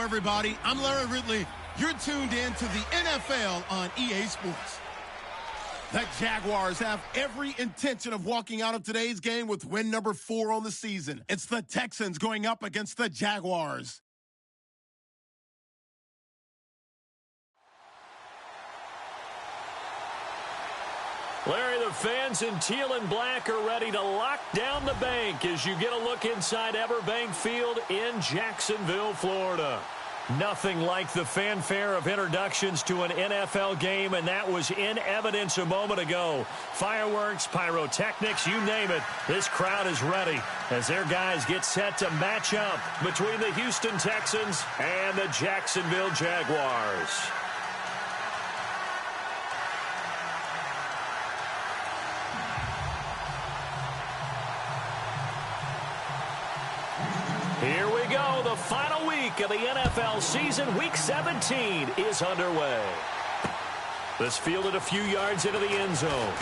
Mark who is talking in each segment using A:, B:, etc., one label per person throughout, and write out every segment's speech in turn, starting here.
A: everybody. I'm Larry Ridley. You're tuned in to the NFL on EA Sports. The Jaguars have every intention of walking out of today's game with win number 4 on the season. It's the Texans going up against the Jaguars.
B: Larry, the fans in teal and black are ready to lock down the bank as you get a look inside Everbank Field in Jacksonville, Florida. Nothing like the fanfare of introductions to an NFL game, and that was in evidence a moment ago. Fireworks, pyrotechnics, you name it. This crowd is ready as their guys get set to match up between the Houston Texans and the Jacksonville Jaguars. Here we go. The final week of the NFL season. Week 17 is underway. This fielded a few yards into the end zone.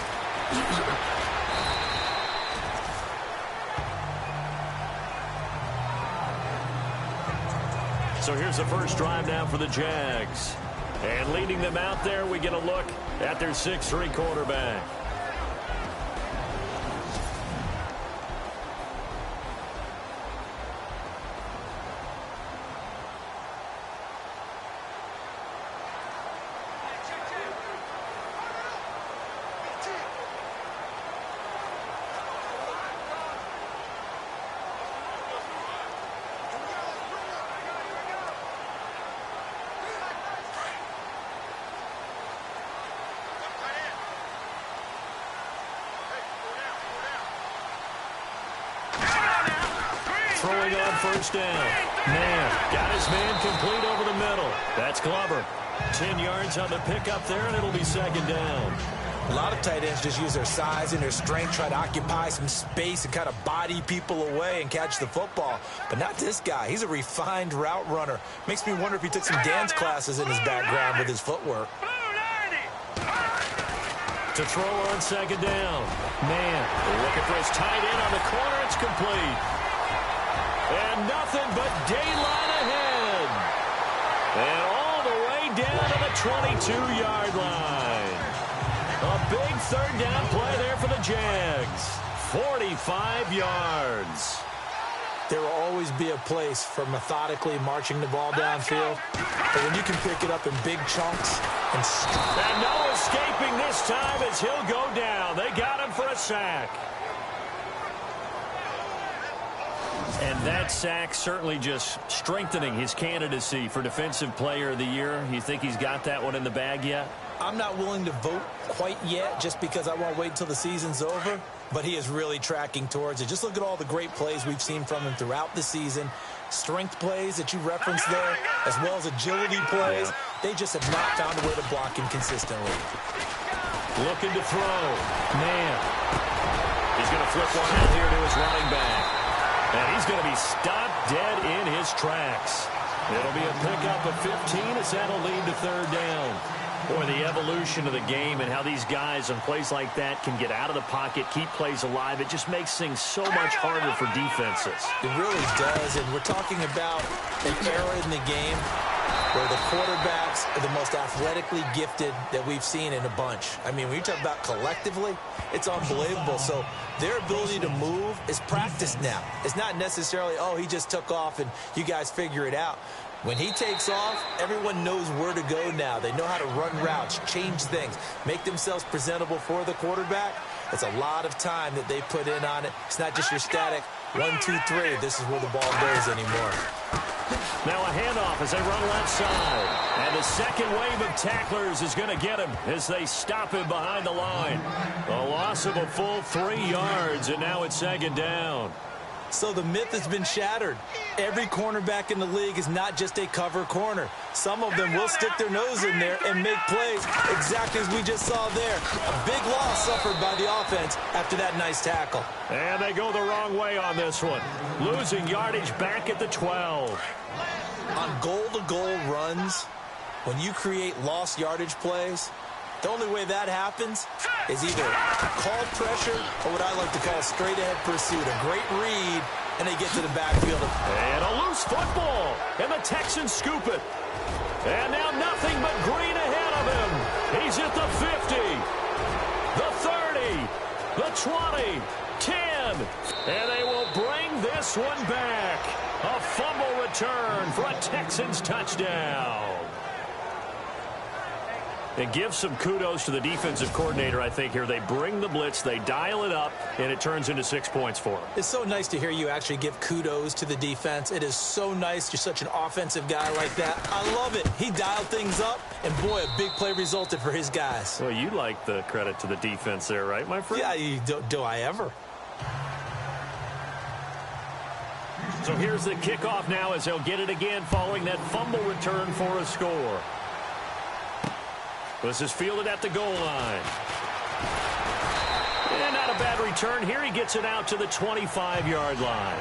B: So here's the first drive now for the Jags. And leading them out there, we get a look at their 6'3" quarterback. Throwing on first down. Man, got his man complete over the middle. That's Glover. 10 yards on the pickup there, and it'll be second down.
C: A lot of tight ends just use their size and their strength, try to occupy some space and kind of body people away and catch the football. But not this guy. He's a refined route runner. Makes me wonder if he took some dance classes in his background with his footwork.
B: To throw on second down. Man, looking for his tight end on the corner. It's complete. And nothing but daylight ahead. And all the way down to the 22-yard line. A big third down play there for the Jags. 45 yards.
C: There will always be a place for methodically marching the ball downfield. But when you can pick it up in big chunks
B: and no escaping this time as he'll go down. They got him for a sack. And that sack certainly just strengthening his candidacy for Defensive Player of the Year. You think he's got that one in the bag yet?
C: I'm not willing to vote quite yet just because I won't wait until the season's over. But he is really tracking towards it. Just look at all the great plays we've seen from him throughout the season. Strength plays that you referenced there, as well as agility plays. They just have not found a way to block him consistently.
B: Looking to throw. Man. He's going to flip one out here to his running back. And he's going to be stopped dead in his tracks. It'll be a pickup of 15 as that'll lead to third down. Boy, the evolution of the game and how these guys on plays like that can get out of the pocket, keep plays alive, it just makes things so much harder for defenses.
C: It really does, and we're talking about an era in the game where the quarterbacks are the most athletically gifted that we've seen in a bunch. I mean, when you talk about collectively, it's unbelievable. So their ability to move is practiced now. It's not necessarily, oh, he just took off and you guys figure it out. When he takes off, everyone knows where to go now. They know how to run routes, change things, make themselves presentable for the quarterback. It's a lot of time that they put in on it. It's not just your static 1, 2, 3. This is where the ball goes anymore.
B: Now a handoff as they run left side. And the second wave of tacklers is going to get him as they stop him behind the line. A loss of a full 3 yards, and now it's second down.
C: So the myth has been shattered. Every cornerback in the league is not just a cover corner. Some of them will stick their nose in there and make plays exactly as we just saw there. A big loss suffered by the offense after that nice tackle.
B: And they go the wrong way on this one. Losing yardage back at the 12.
C: On goal-to-goal runs, when you create lost yardage plays, The only way that happens is either called pressure or what I like to call straight-ahead pursuit. A great read, and they get to the backfield.
B: And a loose football, and the Texans scoop it. And now nothing but green ahead of him. He's at the 50, the 30, the 20, 10, and they will bring this one back. A fumble return for a Texans touchdown. And give some kudos to the defensive coordinator, I think, here. They bring the blitz, they dial it up, and it turns into 6 points for them.
C: It's so nice to hear you actually give kudos to the defense. It is so nice. You're such an offensive guy like that. I love it. He dialed things up, and, boy, a big play resulted for his guys.
B: Well, you like the credit to the defense there, right, my friend?
C: Yeah, do I ever?
B: So here's the kickoff now as they'll get it again following that fumble return for a score. This is fielded at the goal line. And not a bad return here. He gets it out to the 25-yard line.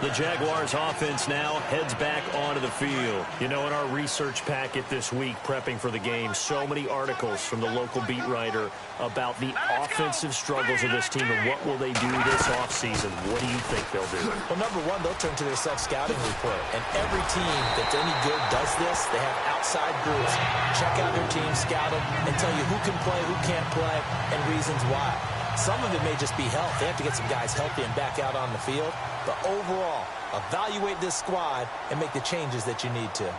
B: The Jaguars offense now heads back onto the field. You know, in our research packet this week, prepping for the game, so many articles from the local beat writer about the offensive struggles of this team and what will they do this offseason. What do you think they'll do?
C: Well, number one, they'll turn to their self-scouting report. And every team that's any good does this. They have outside groups. Check out their team, scout them, and tell you who can play, who can't play, and reasons why. Some of it may just be health. They have to get some guys healthy and back out on the field. But overall, evaluate this squad and make the changes that you need to.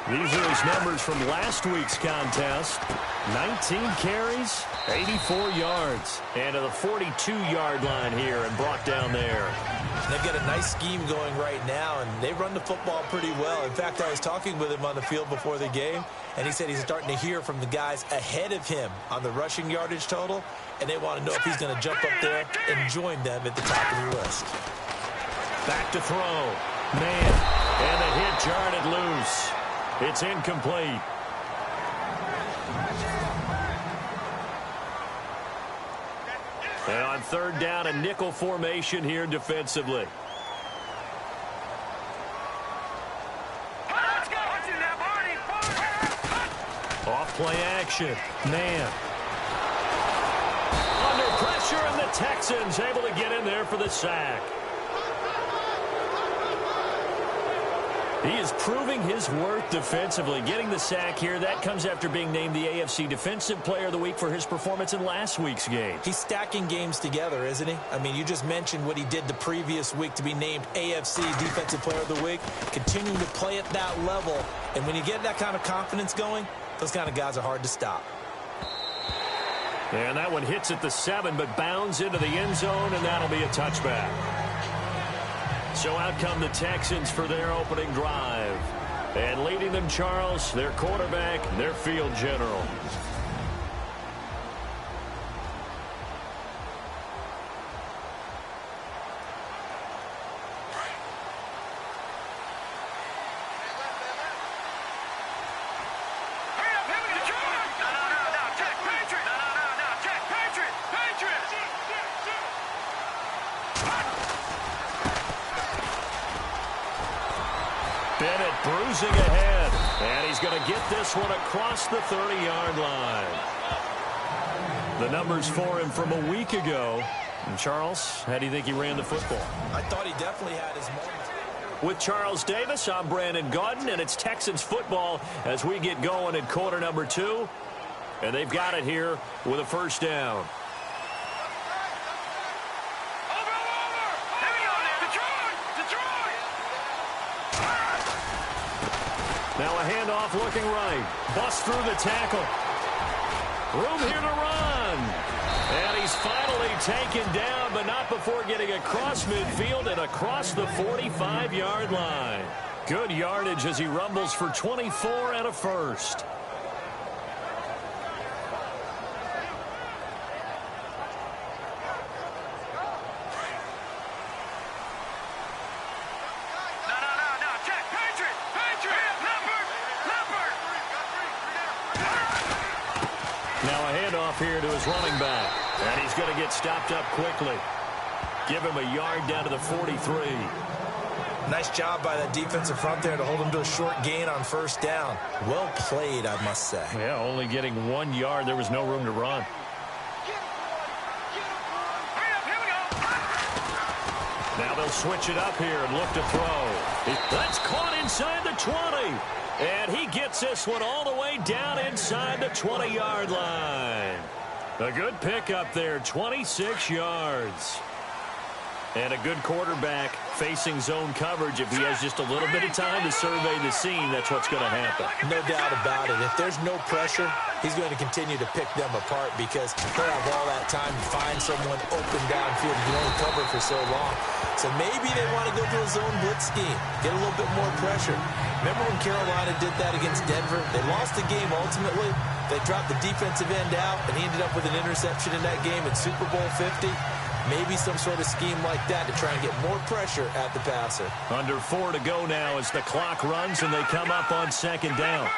B: These are his numbers from last week's contest. 19 carries, 84 yards. And to the 42-yard line here and brought down there.
C: They've got a nice scheme going right now, and they run the football pretty well. In fact, I was talking with him on the field before the game, and he said he's starting to hear from the guys ahead of him on the rushing yardage total, and they want to know if he's going to jump up there and join them at the top of the list.
B: Back to throw. Man, and the hit jarred it loose. It's incomplete. And on third down, a nickel formation here defensively. Off play action. Man. Under pressure, and the Texans able to get in there for the sack. He is proving his worth defensively, getting the sack here. That comes after being named the AFC Defensive Player of the Week for his performance in last week's game.
C: He's stacking games together, isn't he? I mean, you just mentioned what he did the previous week to be named AFC Defensive Player of the Week, continuing to play at that level. And when you get that kind of confidence going, those kind of guys are hard to stop.
B: And that one hits at the 7, but bounds into the end zone, and that'll be a touchback. So out come the Texans for their opening drive. And leading them, Charles, their quarterback, their field general. Bruising ahead, and he's going to get this one across the 30-yard line. The numbers for him from a week ago. And Charles, how do you think he ran the football?
C: I thought he definitely had his moments.
B: With Charles Davis, I'm Brandon Gaudin, and it's Texans football as we get going in quarter number 2. And they've got it here with a first down. Now a handoff looking right. Bust through the tackle. Room here to run. And he's finally taken down, but not before getting across midfield and across the 45-yard line. Good yardage as he rumbles for 24 and a first. Here to his running back, and he's going to get stopped up quickly. Give him a yard down to the 43.
C: Nice job by that defensive front there to hold him to a short gain on first down. Well played, I must say.
B: Yeah, only getting 1 yard. There was no room to run. Now they'll switch it up here and look to throw. That's caught inside the 20. And he gets this one all the way down inside the 20-yard line. A good pickup there, 26 yards. And a good quarterback facing zone coverage. If he has just a little bit of time to survey the scene, that's what's going to happen.
C: No doubt about it. If there's no pressure, he's going to continue to pick them apart because he'll have all that time to find someone open downfield. You can only cover for so long. So maybe they want to go to a zone blitz scheme, get a little bit more pressure. Remember when Carolina did that against Denver? They lost the game ultimately. They dropped the defensive end out, and he ended up with an interception in that game in Super Bowl 50. Maybe some sort of scheme like that to try and get more pressure at the passer.
B: Under 4 to go now as the clock runs and they come up on second down.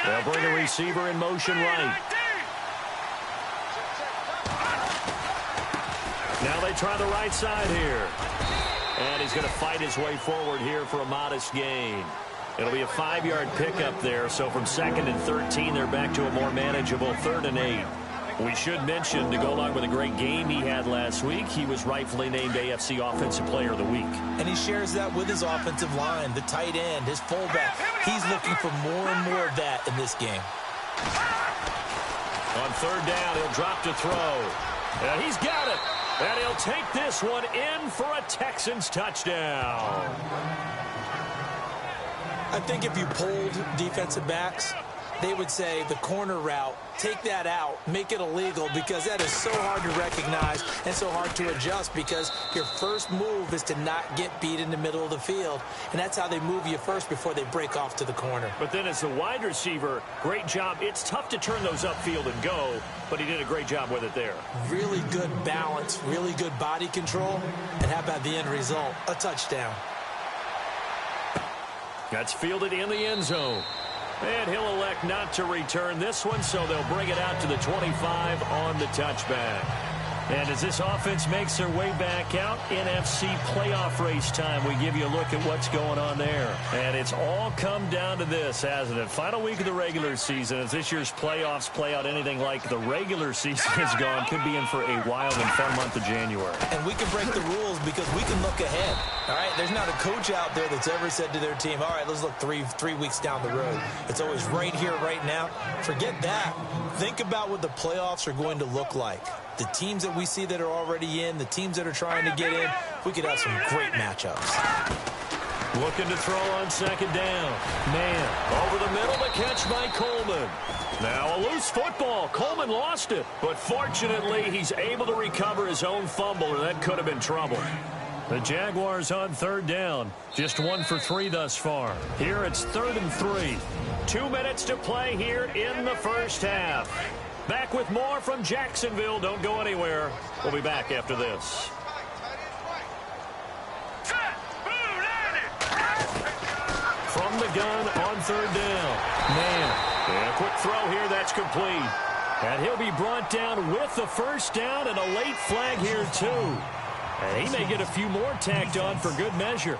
B: They'll bring a receiver in motion right. Now they try the right side here. And he's going to fight his way forward here for a modest gain. It'll be a 5-yard pickup there. So from 2nd and 13, they're back to a more manageable 3rd and 8. We should mention, to go along with a great game he had last week, he was rightfully named AFC Offensive Player of the Week.
C: And he shares that with his offensive line, the tight end, his fullback. He's looking for more and more of that in this game.
B: On 3rd down, he'll drop to throw. And he's got it. And he'll take this one in for a Texans touchdown.
C: I think if you polled defensive backs, they would say the corner route, take that out, make it illegal, because that is so hard to recognize and so hard to adjust because your first move is to not get beat in the middle of the field. And that's how they move you first before they break off to the corner.
B: But then as the wide receiver, great job. It's tough to turn those upfield and go, but he did a great job with it there.
C: Really good balance, really good body control. And how about the end result? A touchdown.
B: That's fielded in the end zone. And he'll elect not to return this one, so they'll bring it out to the 25 on the touchback. And as this offense makes their way back out, NFC playoff race time, we give you a look at what's going on there. And it's all come down to this, hasn't it? Final week of the regular season. As this year's playoffs play out anything like the regular season has gone, could be in for a wild and fun month of January.
C: And we can break the rules because we can look ahead. All right, there's not a coach out there that's ever said to their team, all right, let's look three weeks down the road. It's always right here, right now. Forget that. Think about what the playoffs are going to look like. The teams that we see that are already in, the teams that are trying to get in, we could have some great matchups.
B: Looking to throw on 2nd down. Man, over the middle, the catch by Coleman. Now a loose football. Coleman lost it, but fortunately he's able to recover his own fumble, or that could have been trouble. The Jaguars on 3rd down. Just 1 for 3 thus far. Here it's 3rd and 3. 2 minutes to play here in the first half. Back with more from Jacksonville. Don't go anywhere. We'll be back after this. From the gun on 3rd down. Man, and a quick throw here. That's complete. And he'll be brought down with the first down and a late flag here too. And he may get a few more tacked on for good measure.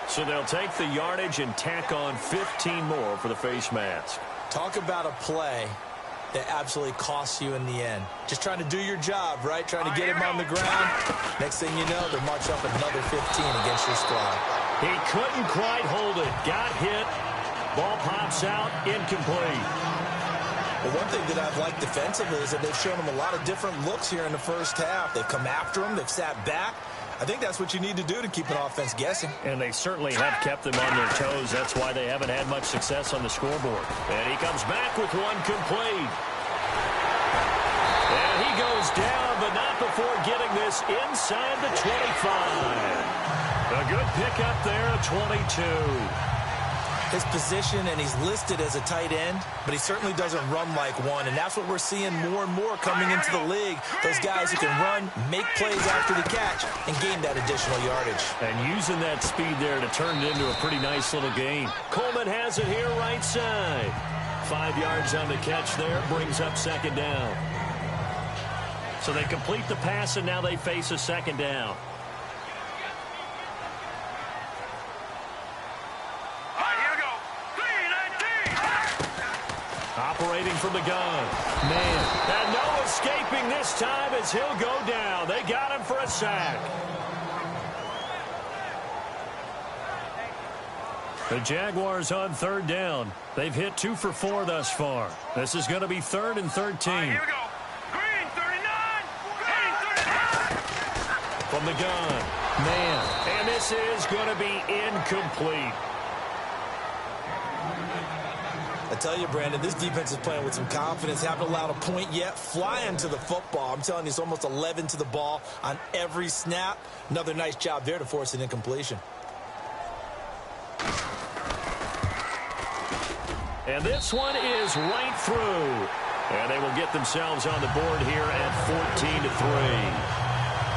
B: So they'll take the yardage and tack on 15 more for the face mask.
C: Talk about a play that absolutely costs you in the end. Just trying to do your job, right? Trying to get him on the ground. Next thing you know, they'll march up another 15 against your squad.
B: He couldn't quite hold it. Got hit. Ball pops out. Incomplete.
C: Well, one thing that I've liked defensively is that they've shown him a lot of different looks here in the first half. They've come after him. They've sat back. I think that's what you need to do to keep an offense guessing.
B: And they certainly have kept them on their toes. That's why they haven't had much success on the scoreboard. And he comes back with one complete. And he goes down, but not before getting this inside the 25. A good pickup there at 22.
C: His position, and he's listed as a tight end, but he certainly doesn't run like one, and that's what we're seeing more and more coming into the league. Those guys who can run, make plays after the catch, and gain that additional yardage.
B: And using that speed there to turn it into a pretty nice little gain. Coleman has it here right side. 5 yards on the catch there, brings up 2nd down. So they complete the pass, and now they face a second down. Operating from the gun. Man, and no escaping this time as he'll go down. They got him for a sack. The Jaguars on third down. They've hit 2 for 4 thus far. This is going to be 3rd and 13.
D: Here we go. Green 39. Green 39.
B: From the gun. Man, and this is going to be incomplete.
C: I tell you, Brandon, this defense is playing with some confidence. Haven't allowed a point yet. Flying to the football. I'm telling you, it's almost 11 to the ball on every snap. Another nice job there to force an incompletion.
B: And this one is right through. And they will get themselves on the board here at 14-3.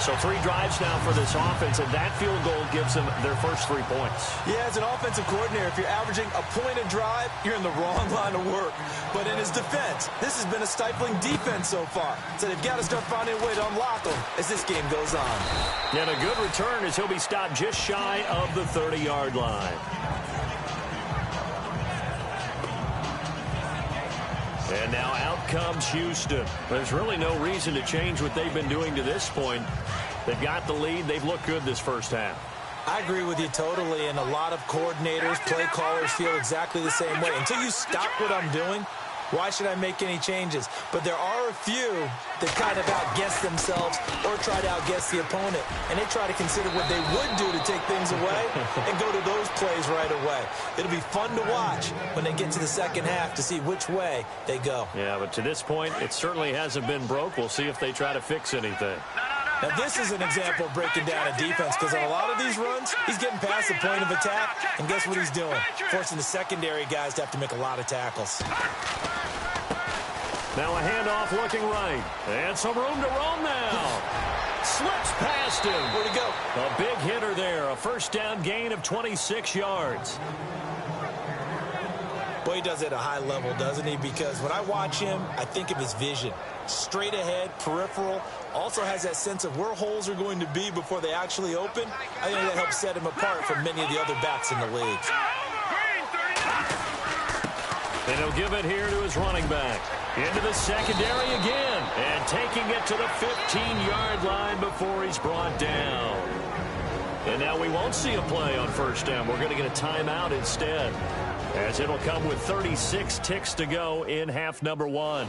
B: So 3 drives now for this offense, and that field goal gives them their first 3 points.
C: Yeah, as an offensive coordinator, if you're averaging a point a drive, you're in the wrong line of work. But in his defense, this has been a stifling defense so far. So they've got to start finding a way to unlock them as this game goes on.
B: And a good return as he'll be stopped just shy of the 30-yard line. And now out comes Houston. There's really no reason to change what they've been doing to this point. They've got the lead. They've looked good this first half.
C: I agree with you totally, and a lot of coordinators, play callers feel exactly the same way. Until you stop what I'm doing, why should I make any changes? But there are a few that kind of outguess themselves or try to outguess the opponent. And they try to consider what they would do to take things away and go to those plays right away. It'll be fun to watch when they get to the second half to see which way they go.
B: Yeah, but to this point, it certainly hasn't been broke. We'll see if they try to fix anything.
C: Now, this is an example of breaking down a defense because on a lot of these runs, he's getting past the point of attack, and guess what he's doing? Forcing the secondary guys to have to make a lot of tackles.
B: Now a handoff looking right. And some room to roam now. Slips past him.
C: Where'd he go?
B: A big hitter there. A first down gain of 26 yards.
C: Boy, he does it at a high level, doesn't he? Because when I watch him, I think of his vision. Straight ahead, peripheral. Also has that sense of where holes are going to be before they actually open. I think that helps set him apart from many of the other backs in the league.
B: And he'll give it here to his running back. Into the secondary again. And taking it to the 15-yard line before he's brought down. And now we won't see a play on first down. We're going to get a timeout instead, as it'll come with 36 ticks to go in half number 1.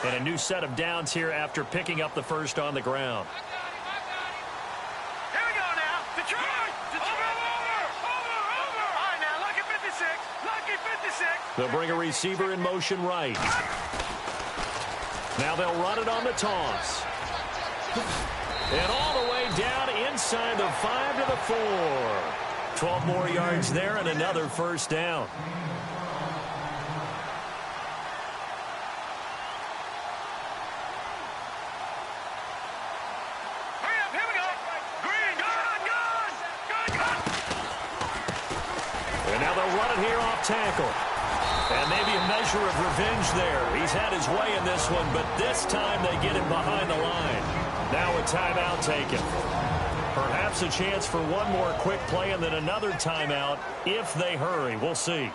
B: And a new set of downs here after picking up the first on the ground.
D: Here we go now. Detroit! Over! All right, now, lucky 56. Lucky 56.
B: They'll bring a receiver in motion right. Now they'll run it on the toss. And all the way down inside the 5 to the 4. 12 more yards there and another first down. Tackle. And maybe a measure of revenge there. He's had his way in this one, but this time they get him behind the line. Now a timeout taken. Perhaps a chance for one more quick play and then another timeout if they hurry. We'll see.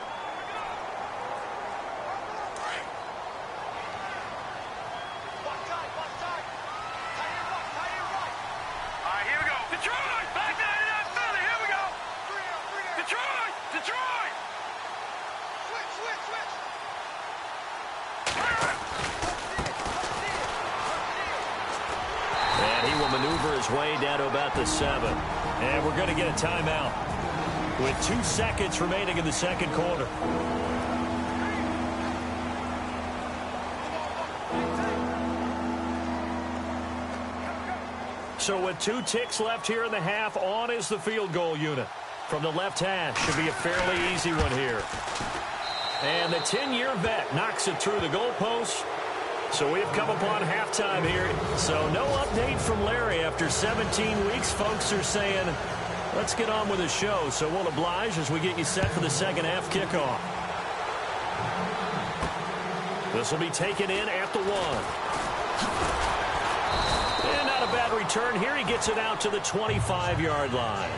B: Way down to about the 7. And we're going to get a timeout with 2 seconds remaining in the second quarter. So with 2 ticks left here in the half, on is the field goal unit. From the left hash, should be a fairly easy one here. And the 10-year vet knocks it through the goalpost. So we have come upon halftime here. So no update from Larry after 17 weeks. Folks are saying Let's get on with the show, so we'll oblige as we get you set for the second half kickoff. This will be taken in at the 1. And not a bad return here. He gets it out to the 25-yard line.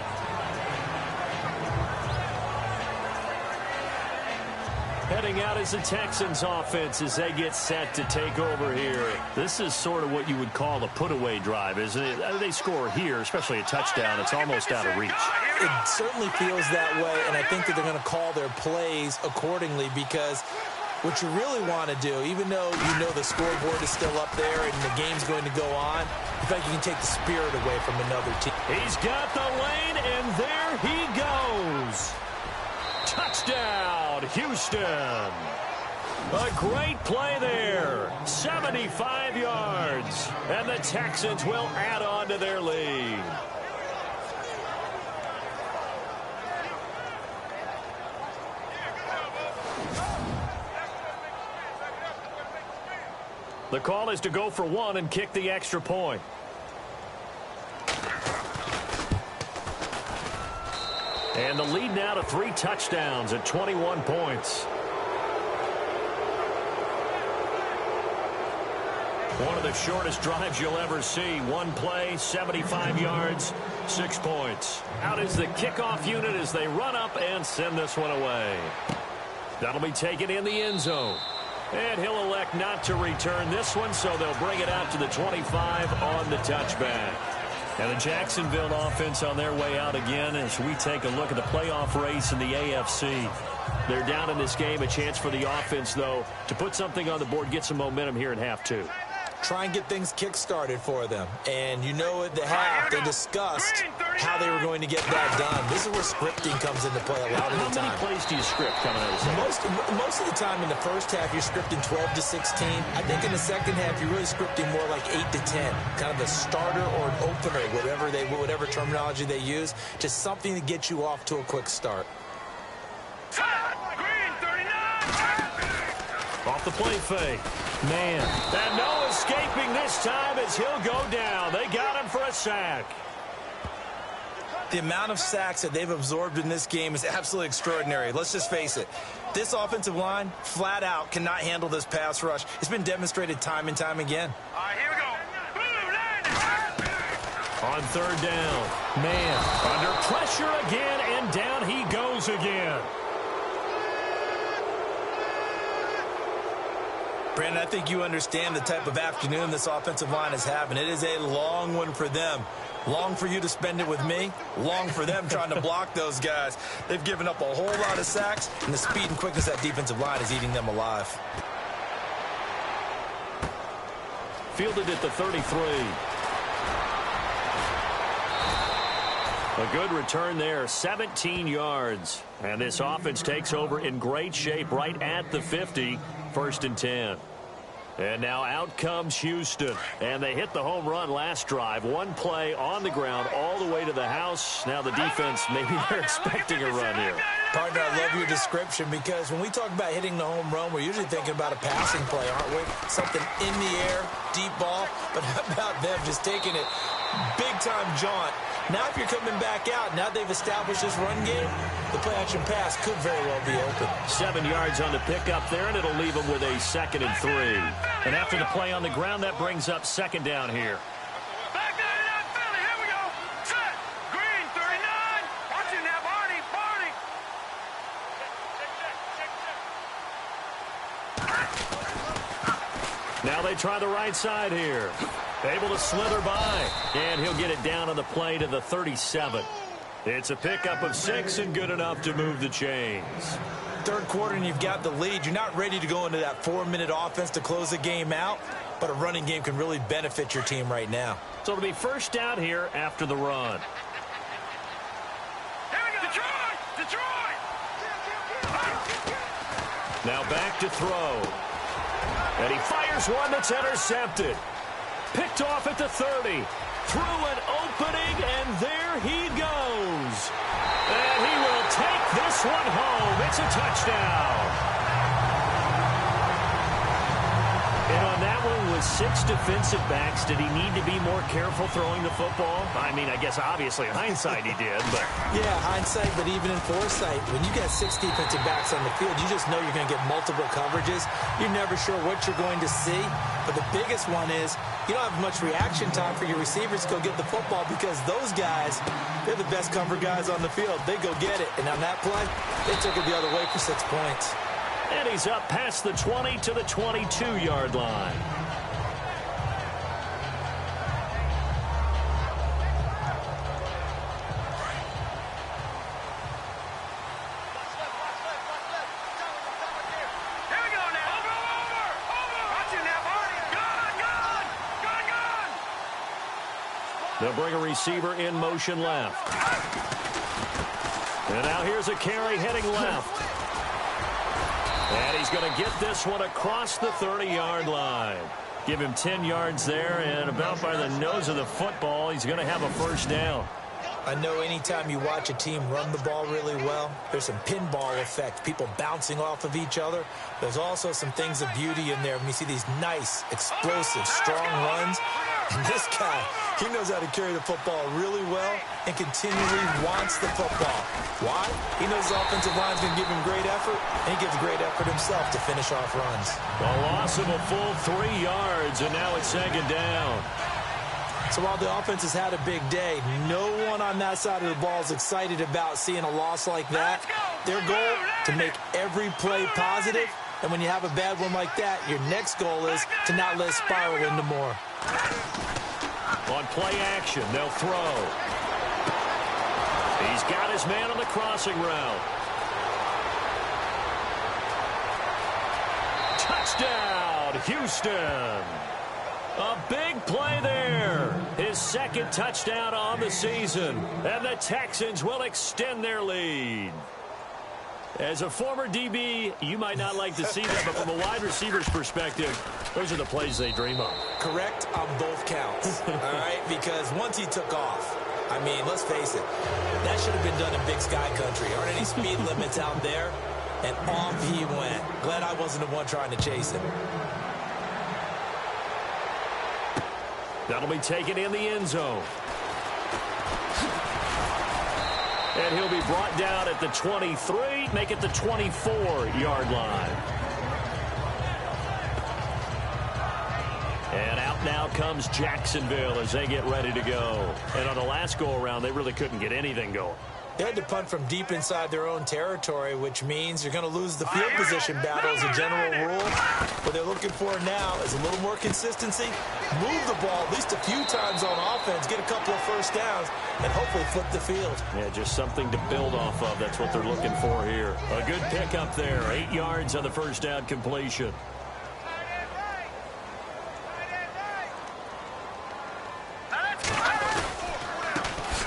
B: Heading out is the Texans offense as they get set to take over here. This is sort of what you would call a put-away drive, isn't it? They score here, especially a touchdown. It's almost out of reach.
C: It certainly feels that way, and I think that they're going to call their plays accordingly because what you really want to do, even though you know the scoreboard is still up there and the game's going to go on, in fact, you can take the spirit away from another team.
B: He's got the lane, and there he goes. Touchdown, Houston. A great play there. 75 yards. And the Texans will add on to their lead. The call is to go for 1 and kick the extra point. And the lead now to 3 touchdowns at 21 points. One of the shortest drives you'll ever see. One play, 75 yards, 6 points. Out is the kickoff unit as they run up and send this one away. That'll be taken in the end zone. And he'll elect not to return this one, so they'll bring it out to the 25 on the touchback. And the Jacksonville offense on their way out again as we take a look at the playoff race in the AFC. They're down in this game. A chance for the offense, though, to put something on the board, get some momentum here in half 2.
C: Try and get things kick-started for them. And you know at the half, they discussed how they were going to get that done. This is where scripting comes into play a lot of the time.
B: How many plays do you script coming out of the second?
C: Most of the time in the first half, you're scripting 12 to 16. I think in the second half, you're really scripting more like 8 to 10. Kind of a starter or an opener, whatever terminology they use. Just something to get you off to a quick start.
B: Off the play fake. Man. And no escaping this time as he'll go down. They got him for a sack.
C: The amount of sacks that they've absorbed in this game is absolutely extraordinary. Let's just face it. This offensive line, flat out, cannot handle this pass rush. It's been demonstrated time and time again.
D: All right, here we go.
B: On third down. Man. Under pressure again, and down he goes again.
C: Brandon, I think you understand the type of afternoon this offensive line is having. It is a long one for them. Long for you to spend it with me. Long for them trying to block those guys. They've given up a whole lot of sacks, and the speed and quickness of that defensive line is eating them alive.
B: Fielded at the 33. A good return there, 17 yards. And this offense takes over in great shape right at the 50. 1st and 10. And now out comes Houston. And they hit the home run last drive. One play on the ground all the way to the house. Now the defense, maybe they're expecting a run here.
C: Partner, I love your description because when we talk about hitting the home run, we're usually thinking about a passing play, aren't we? Something in the air, deep ball. But how about them just taking it big-time jaunt? Now if you're coming back out, now they've established this run game, the play-action pass could very well be open.
B: 7 yards on the pickup there, and it'll leave them with a 2nd and 3. And after the play on the ground, that brings up 2nd down here.
D: Back to that Philly. Here we go. Set. Green, 39. Watch it now, Barney.
B: Now they try the right side here. Able to slither by. And he'll get it down on the play to the 37. It's a pickup of 6 and good enough to move the chains.
C: Third quarter and you've got the lead. You're not ready to go into that 4-minute offense to close the game out, but a running game can really benefit your team right now.
B: So it'll be first down here after the run.
D: Here we go. Detroit!
B: Now back to throw. And he fires one that's intercepted. Picked off at the 30. Through an opening, and there he goes. And he will take this one home. It's a touchdown. And on that one, with 6 defensive backs, did he need to be more careful throwing the football? I mean, I guess obviously in hindsight he did, but...
C: Yeah, hindsight, but even in foresight, when you got 6 defensive backs on the field, you just know you're going to get multiple coverages. You're never sure what you're going to see. But the biggest one is you don't have much reaction time for your receivers to go get the football because those guys, they're the best cover guys on the field. They go get it. And on that play, they took it the other way for 6 points.
B: And he's up past the 20 to the 22-yard line. They'll bring a receiver in motion left. And now here's a carry heading left. And he's going to get this one across the 30-yard line. Give him 10 yards there, and about by the nose of the football, he's going to have a first down.
C: I know anytime you watch a team run the ball really well, there's some pinball effect, people bouncing off of each other. There's also some things of beauty in there when you see these nice, explosive, strong runs. And this guy, he knows how to carry the football really well and continually wants the football. Why? He knows the offensive line's going to give him great effort, and he gives great effort himself to finish off runs.
B: A loss of a full 3 yards, and now it's second down.
C: So while the offense has had a big day, no one on that side of the ball is excited about seeing a loss like that. Their goal, to make every play positive, and when you have a bad one like that, your next goal is to not let it spiral into more.
B: On play action, they'll throw. He's got his man on the crossing route. Touchdown, Houston. A big play there. His second touchdown on the season. And the Texans will extend their lead. As a former DB, you might not like to see that, but from a wide receiver's perspective, those are the plays they dream of.
C: Correct on both counts, all right? Because once he took off, I mean, let's face it, that should have been done in Big Sky Country. Aren't any speed limits out there? And off he went. Glad I wasn't the one trying to chase him.
B: That'll be taken in the end zone. And he'll be brought down at the 23, make it the 24-yard line. And out now comes Jacksonville as they get ready to go. And on the last go-around, they really couldn't get anything going.
C: They had to punt from deep inside their own territory, which means you're going to lose the field position battle as a general rule. What they're looking for now is a little more consistency, move the ball at least a few times on offense, get a couple of first downs, and hopefully flip the field.
B: Yeah, just something to build off of. That's what they're looking for here. A good pickup there, 8 yards on the first down completion.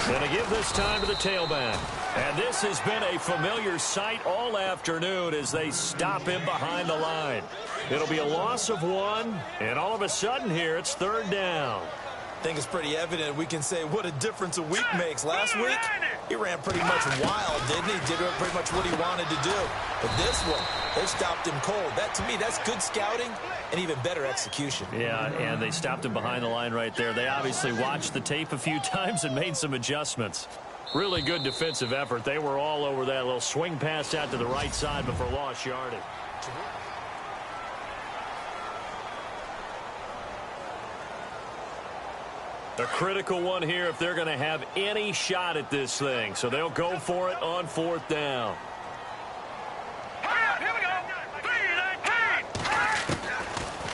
B: Going to give this time to the tailback. And this has been a familiar sight all afternoon as they stop him behind the line. It'll be a loss of 1, and all of a sudden here it's third down.
C: I think it's pretty evident we can say what a difference a week makes. Last week, he ran pretty much wild, didn't he? Did pretty much what he wanted to do. But this one, they stopped him cold. That, to me, that's good scouting and even better execution.
B: Yeah, and they stopped him behind the line right there. They obviously watched the tape a few times and made some adjustments. Really good defensive effort. They were all over that little swing pass out to the right side before lost yardage. A critical one here if they're going to have any shot at this thing. So they'll go for it on fourth down.
D: Here we go.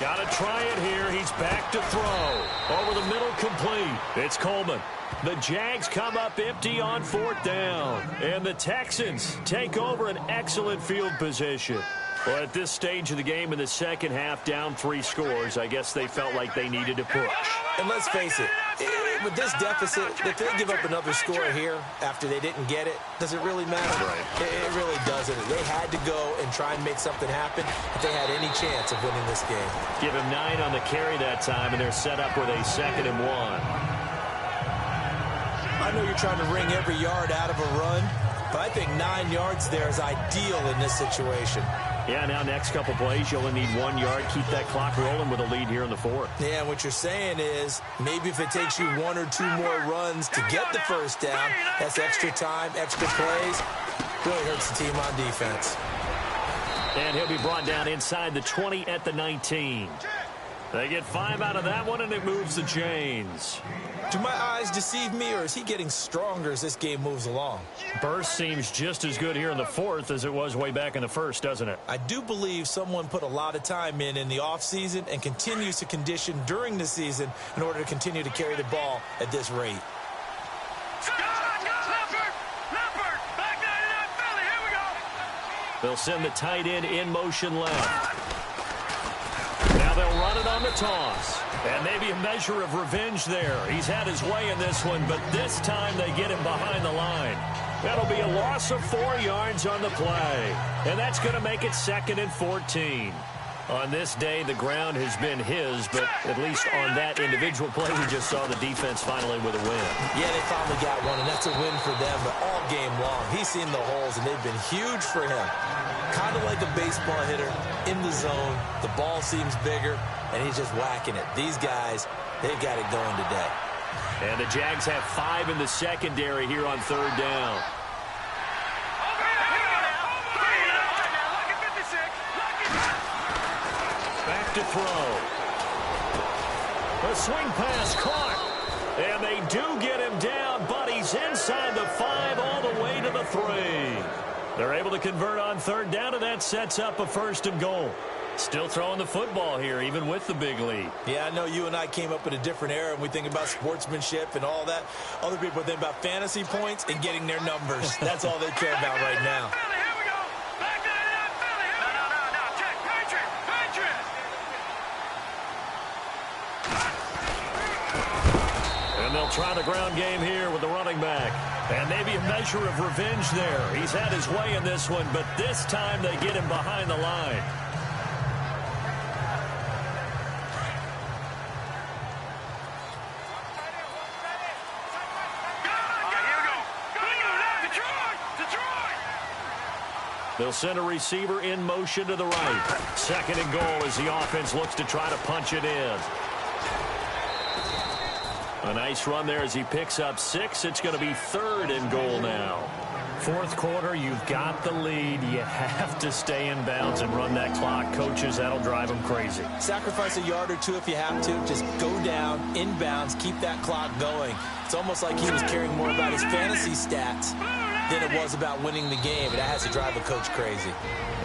B: Got to try it here. He's back to throw. Over the middle, complete. It's Coleman. The Jags come up empty on fourth down. And the Texans take over an excellent field position. Well, at this stage of the game in the second half, down 3 scores, I guess they felt like they needed to push.
C: And let's face it, with this deficit, if they give up another score here after they didn't get it, does it really matter?
B: Right.
C: It really doesn't. They had to go and try and make something happen if they had any chance of winning this game.
B: Give him 9 on the carry that time, and they're set up with a 2nd and 1.
C: I know you're trying to wring every yard out of a run, but I think 9 yards there is ideal in this situation.
B: Yeah, now next couple plays, you only need 1 yard. Keep that clock rolling with a lead here in the fourth.
C: Yeah, what you're saying is maybe if it takes you 1 or 2 more runs to get the first down, that's extra time, extra plays. Really hurts the team on defense.
B: And he'll be brought down inside the 20 at the 19. They get 5 out of that one, and it moves the chains.
C: Do my eyes deceive me, or is he getting stronger as this game moves along?
B: Burst seems just as good here in the fourth as it was way back in the first, doesn't it?
C: I do believe someone put a lot of time in the offseason and continues to condition during the season in order to continue to carry the ball at this rate.
B: They'll send the tight end in motion left. Now they'll run it on the toss. And maybe a measure of revenge there. He's had his way in this one, but this time they get him behind the line. That'll be a loss of 4 yards on the play. And that's going to make it 2nd and 14. On this day, the ground has been his, but at least on that individual play, we just saw the defense finally with a win.
C: Yeah, they finally got one, and that's a win for them, but all game long, he's seen the holes, and they've been huge for him. Kind of like a baseball hitter in the zone. The ball seems bigger, and he's just whacking it. These guys, they've got it going today.
B: And the Jags have 5 in the secondary here on 3rd down. Back to throw. The swing pass caught. And they do get him down, but he's inside the 5 all the way to the 3. They're able to convert on 3rd down, and that sets up a 1st and goal. Still throwing the football here, even with the big lead.
C: Yeah, I know you and I came up in a different era, and we think about sportsmanship and all that. Other people think about fantasy points and getting their numbers. That's all they care about right now.
B: And they'll try the ground game here with the running back. And maybe a measure of revenge there. He's had his way in this one, but this time they get him behind the line. They'll send a receiver in motion to the right. 2nd and goal as the offense looks to try to punch it in. A nice run there as he picks up 6. It's going to be 3rd and goal now. 4th quarter, you've got the lead. You have to stay in bounds and run that clock. Coaches, that'll drive them crazy.
C: Sacrifice a yard or 2 if you have to. Just go down, in bounds, keep that clock going. It's almost like he was caring more about his fantasy stats than it was about winning the game. And that has to drive a coach crazy.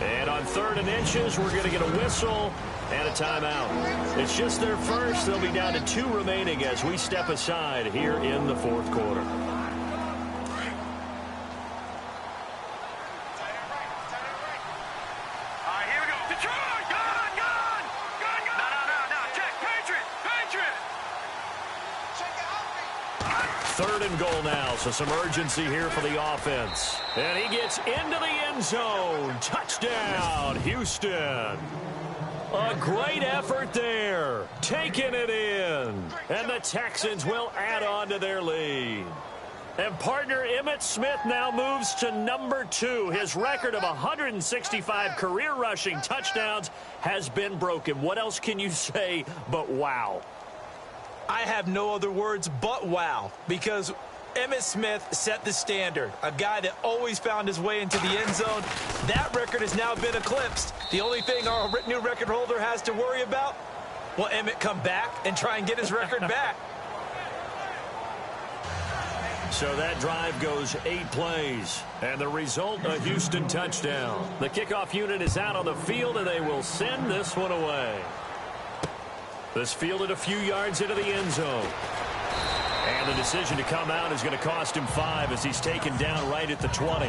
B: And on 3rd and inches, we're going to get a whistle and a timeout. It's just their first. They'll be down to 2 remaining as we step aside here in the 4th quarter. Third and goal now, so some urgency here for the offense. And he gets into the end zone. Touchdown, Houston. A great effort there, taking it in. And the Texans will add on to their lead. And partner Emmitt Smith now moves to number 2. His record of 165 career rushing touchdowns has been broken. What else can you say but wow?
C: I have no other words but wow, because Emmitt Smith set the standard. A guy that always found his way into the end zone. That record has now been eclipsed. The only thing our new record holder has to worry about, will Emmitt come back and try and get his record back?
B: So that drive goes 8 plays, and the result, a Houston touchdown. The kickoff unit is out on the field, and they will send this one away. This fielded a few yards into the end zone. And the decision to come out is going to cost him 5 as he's taken down right at the 20.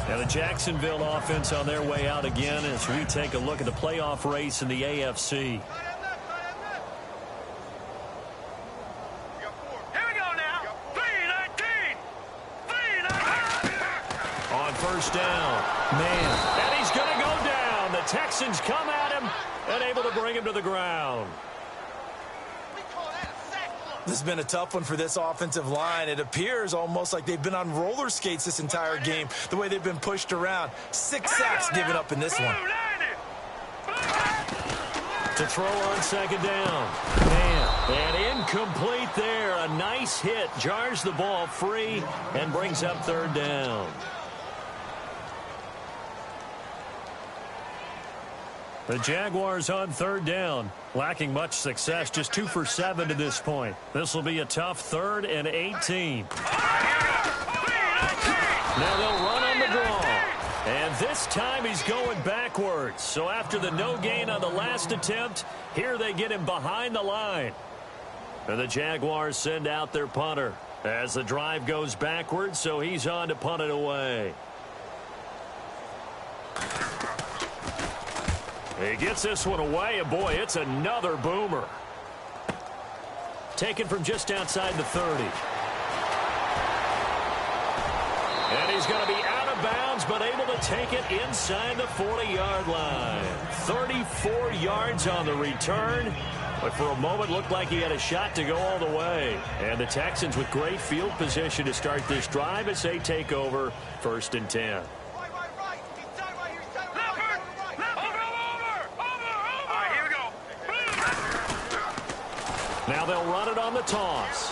B: Now the Jacksonville offense on their way out again as we take a look at the playoff race in the AFC. On 1st down. Man. And he's going to go down. The Texans come at him and able to bring him to the ground.
C: This has been a tough one for this offensive line. It appears almost like they've been on roller skates this entire game, the way they've been pushed around. 6 sacks given up in this one.
B: To throw on second down. Man, and incomplete there. A nice hit. Jars the ball free and brings up third down. The Jaguars on third down, lacking much success, just 2 for 7 to this point. This will be a tough 3rd and 18. Now they'll run on the draw. And this time he's going backwards. So after the no gain on the last attempt, here they get him behind the line. And the Jaguars send out their punter as the drive goes backwards, so he's on to punt it away. He gets this one away, and boy, it's another boomer. Taken from just outside the 30. And he's going to be out of bounds, but able to take it inside the 40-yard line. 34 yards on the return, but for a moment looked like he had a shot to go all the way. And the Texans with great field position to start this drive as they take over 1st and 10. Now they'll run it on the toss.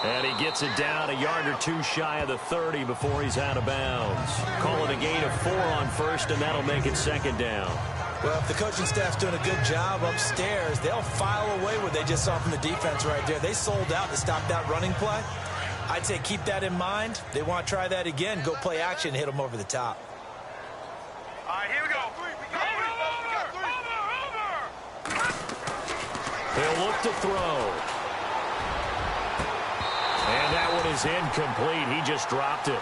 B: And he gets it down a yard or 2 shy of the 30 before he's out of bounds. Call it a gain of 4 on 1st, and that'll make it 2nd down.
C: Well, if the coaching staff's doing a good job upstairs, they'll file away what they just saw from the defense right there. They sold out to stop that running play. I'd say keep that in mind. They want to try that again. Go play action, hit them over the top.
D: All right, here we go.
B: They'll look to throw. And that one is incomplete. He just dropped it.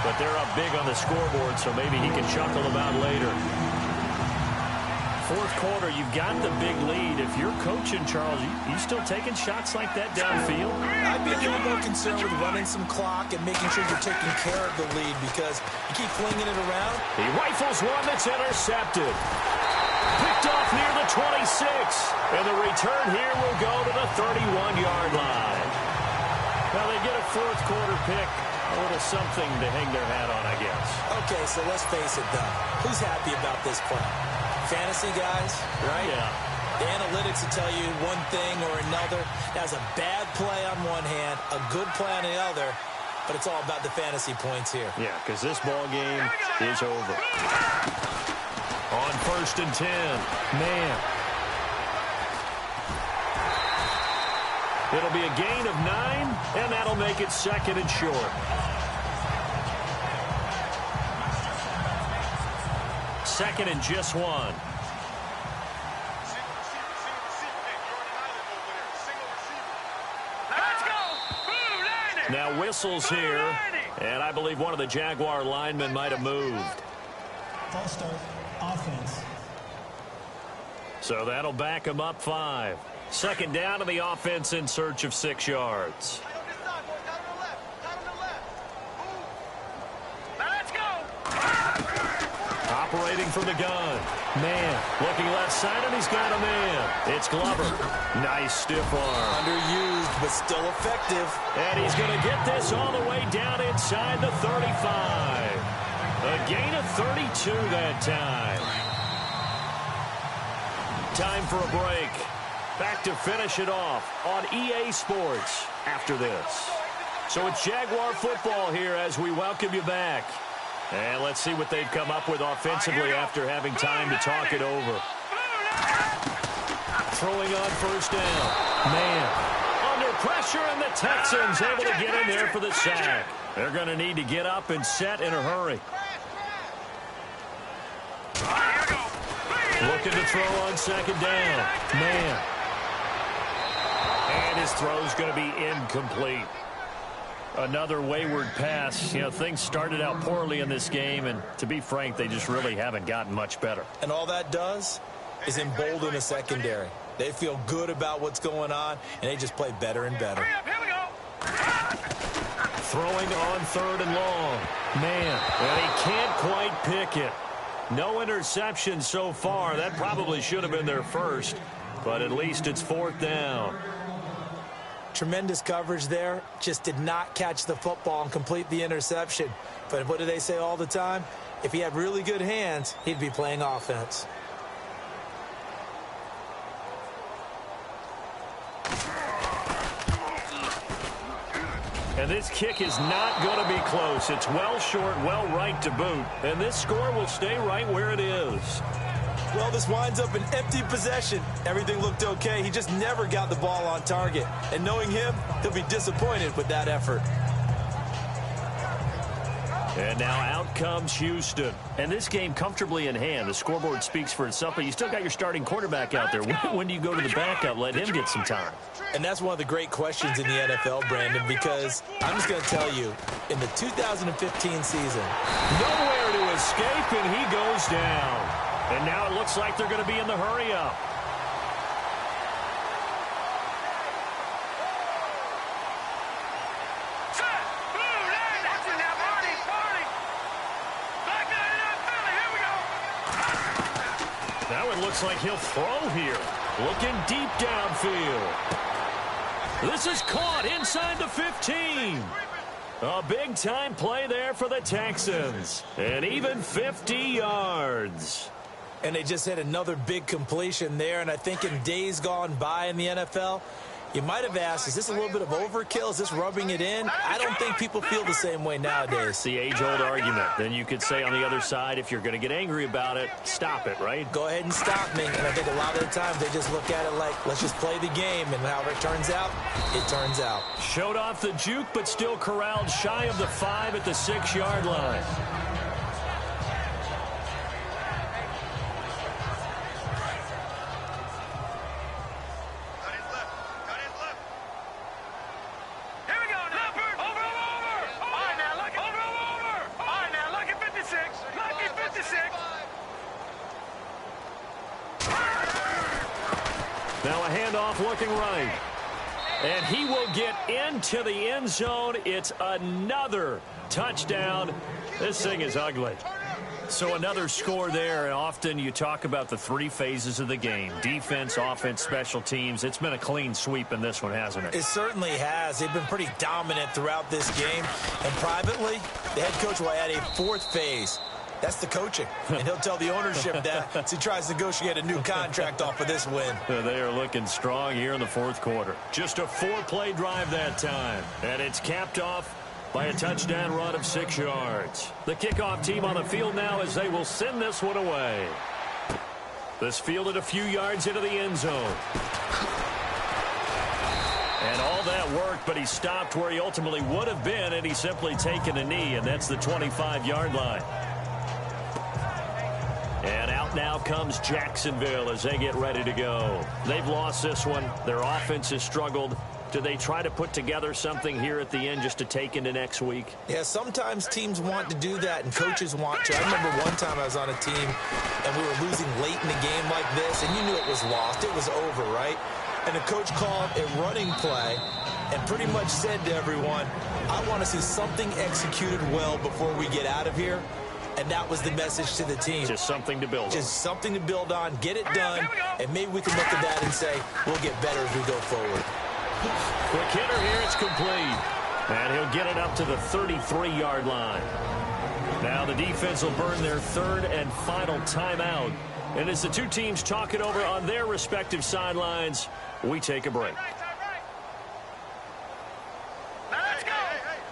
B: But they're up big on the scoreboard, so maybe he can chuckle about later. 4th quarter, you've got the big lead. If you're coaching, Charles, you still taking shots like that downfield?
C: I'd be a little more concerned with running some clock and making sure you're taking care of the lead because you keep flinging it around.
B: He rifles one that's intercepted. Picked off near the 26. And the return here will go to the 31-yard line. Now they get a 4th quarter pick. A little something to hang their hat on, I guess.
C: Okay, so let's face it, though. Who's happy about this play? Fantasy guys, right?
B: Yeah.
C: The analytics will tell you one thing or another. That's a bad play on one hand, a good play on the other, but it's all about the fantasy points here.
B: Yeah, because this ball game is over. On 1st and 10, man. It'll be a gain of 9, and that'll make it 2nd and short. 2nd and just 1. Now whistles here, and I believe one of the Jaguar linemen might have moved.
E: False start, offense.
B: So that'll back him up 5. 2nd down to the offense in search of 6 yards. Operating from the gun. Man, looking left side, and he's got a man. It's Glover. Nice stiff arm.
C: Underused, but still effective.
B: And he's going to get this all the way down inside the 35. A gain of 32 that time. Time for a break. Back to finish it off on EA Sports after this. So it's Jaguar football here as we welcome you back. And let's see what they've come up with offensively after having time to talk it over. Throwing on 1st down. Man, under pressure, and the Texans able to get in there for the sack. They're going to need to get up and set in a hurry. Looking to throw on 2nd down. Man. And his throw's going to be incomplete. Another wayward pass. You know, things started out poorly in this game, and to be frank, they just really haven't gotten much better.
C: And all that does is embolden a secondary. They feel good about what's going on, and they just play better and better.
B: Throwing on 3rd and long. Man, and he can't quite pick it. No interception so far. That probably should have been their first, but at least it's 4th down.
C: Tremendous coverage there. Just did not catch the football and complete the interception. But what do they say all the time? If he had really good hands, he'd be playing offense.
B: And this kick is not going to be close. It's well short, well right to boot. And this score will stay right where it is.
C: Well, this winds up an empty possession. Everything looked okay. He just never got the ball on target. And knowing him, he'll be disappointed with that effort.
B: And now out comes Houston. And this game comfortably in hand. The scoreboard speaks for itself, but you still got your starting quarterback out there. When do you go to the backup? Let him get some time.
C: And that's one of the great questions in the NFL, Brandon, because I'm just going to tell you, in the 2015 season,
B: nowhere to escape, and he goes down. And now it looks like they're going to be in the hurry-up. That one looks like he'll throw here. Looking deep downfield. This is caught inside the 15. A big-time play there for the Texans. And even 50 yards.
C: And they just had another big completion there. And I think in days gone by in the NFL, you might have asked, is this a little bit of overkill? Is this rubbing it in? I don't think people feel the same way nowadays.
B: It's the age-old argument. Then you could say on the other side, if you're going to get angry about it, stop it, right?
C: Go ahead and stop me. And I think a lot of the times they just look at it like, let's just play the game. And however it turns out, it turns out.
B: Showed off the juke, but still corralled shy of the 5 at the 6-yard line. Now a handoff looking right. And he will get into the end zone. It's another touchdown. This thing is ugly. So another score there, and often you talk about the 3 phases of the game. Defense, offense, special teams. It's been a clean sweep in this one, hasn't it?
C: It certainly has. They've been pretty dominant throughout this game. And privately, the head coach will add a 4th phase. That's the coaching. And he'll tell the ownership that as he tries to negotiate a new contract off of this win.
B: They are looking strong here in the 4th quarter. Just a 4-play drive that time. And it's capped off by a touchdown run of 6 yards. The kickoff team on the field now as they will send this one away. This fielded a few yards into the end zone. And all that worked, but he stopped where he ultimately would have been had he simply taken a knee, and that's the 25-yard line. And out now comes Jacksonville as they get ready to go. They've lost this one. Their offense has struggled. Do they try to put together something here at the end just to take into next week?
C: Yeah, sometimes teams want to do that and coaches want to. I remember one time I was on a team and we were losing late in the game like this, and you knew it was lost. It was over, right? And the coach called a running play and pretty much said to everyone, I want to see something executed well before we get out of here. And that was the message to the team.
B: Just something to build on.
C: Just something to build on, get it done, and maybe we can look at that and say, we'll get better as we go forward.
B: Quick hitter here, it's complete. And he'll get it up to the 33-yard line. Now the defense will burn their 3rd and final timeout. And as the two teams talk it over on their respective sidelines, we take a break.
D: Let's go!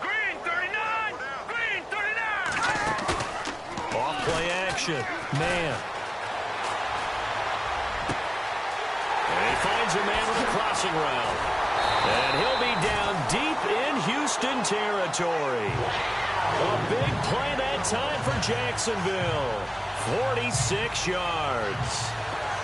D: Green 39! Green 39!
B: Off-play action. Man. And he finds a man with a crossing route. And he'll be down deep in Houston territory. A big play that time for Jacksonville. 46 yards.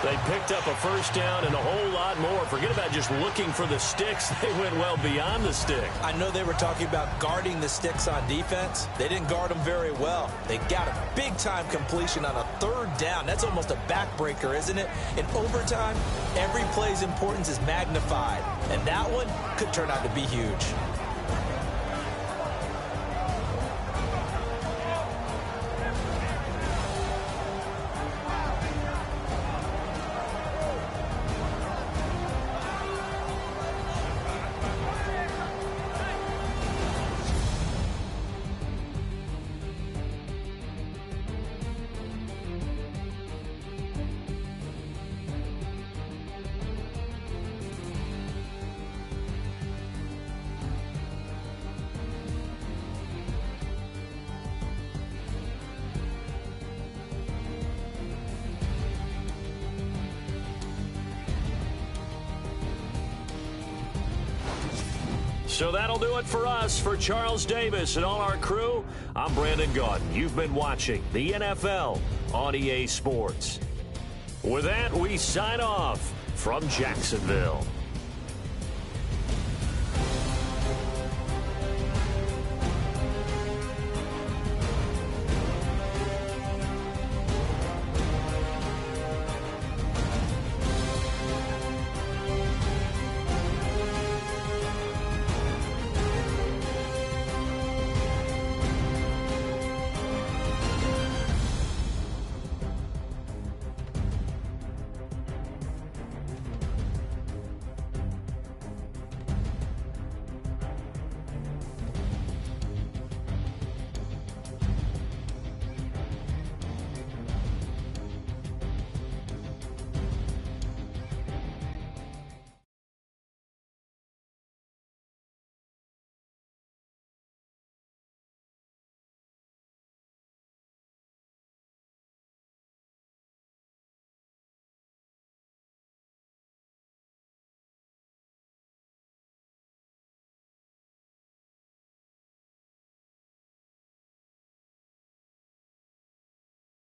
B: They picked up a first down and a whole lot more. Forget about just looking for the sticks. They went well beyond the stick.
C: I know they were talking about guarding the sticks on defense. They didn't guard them very well. They got a big-time completion on a 3rd down. That's almost a backbreaker, isn't it? In overtime, every play's importance is magnified. And that one could turn out to be huge.
B: So that'll do it for us. For Charles Davis and all our crew, I'm Brandon Gaudin. You've been watching the NFL on EA Sports. With that, we sign off from Jacksonville.